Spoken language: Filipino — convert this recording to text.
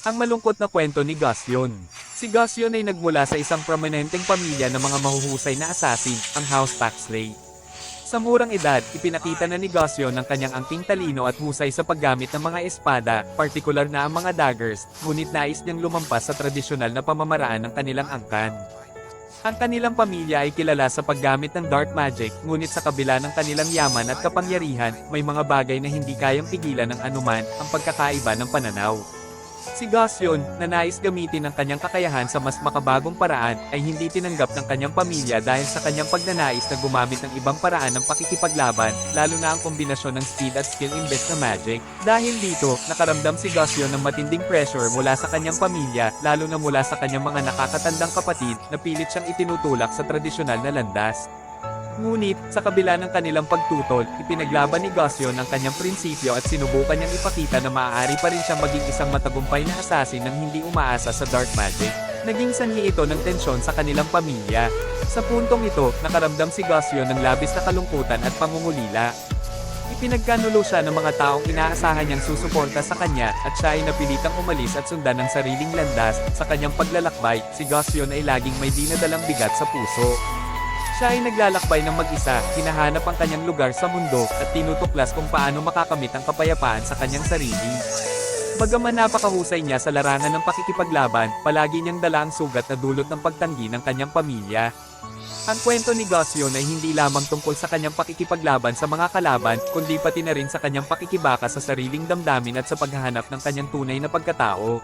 Ang malungkot na kwento ni Gusyon. Si Gusyon ay nagmula sa isang prominenteng pamilya ng mga mahuhusay na assassin, ang House Paxley. Sa murang edad, ipinakita na ni Gusyon ang kanyang angking talino at husay sa paggamit ng mga espada, partikular na ang mga daggers, ngunit nais niyang lumampas sa tradisyonal na pamamaraan ng kanilang angkan. Ang kanilang pamilya ay kilala sa paggamit ng dark magic, ngunit sa kabila ng kanilang yaman at kapangyarihan, may mga bagay na hindi kayang pigilan ng anuman, ang pagkakaiba ng pananaw. Si Gusyon, na nais gamitin ang kanyang kakayahan sa mas makabagong paraan, ay hindi tinanggap ng kanyang pamilya dahil sa kanyang pagnanais na gumamit ng ibang paraan ng pakikipaglaban, lalo na ang kombinasyon ng speed at skill imbes na magic. Dahil dito, nakaramdam si Gusyon ng matinding pressure mula sa kanyang pamilya, lalo na mula sa kanyang mga nakakatandang kapatid, na pilit siyang itinutulak sa tradisyonal na landas. Ngunit, sa kabila ng kanilang pagtutol, ipinaglaban ni Gusyon ang kanyang prinsipyo at sinubukan niyang ipakita na maaari pa rin siyang maging isang matagumpay na assassin nang hindi umaasa sa dark magic. Naging sanhi ito ng tensyon sa kanilang pamilya. Sa puntong ito, nakaramdam si Gusyon ng labis na kalungkutan at pangungulila. Ipinagkanulo siya ng mga taong inaasahan niyang susuporta sa kanya, at siya ay napilitang umalis at sundan ng sariling landas. Sa kanyang paglalakbay, si Gusyon ay laging may dinadalang bigat sa puso. Siya ay naglalakbay ng mag-isa, hinahanap ang kanyang lugar sa mundo, at tinutuklas kung paano makakamit ang kapayapaan sa kanyang sarili. Bagaman napakahusay niya sa larangan ng pakikipaglaban, palagi niyang dala ang sugat na dulot ng pagtanggi ng kanyang pamilya. Ang kwento ni Gusyon ay hindi lamang tungkol sa kanyang pakikipaglaban sa mga kalaban, kundi pati na rin sa kanyang pakikibaka sa sariling damdamin at sa paghahanap ng kanyang tunay na pagkatao.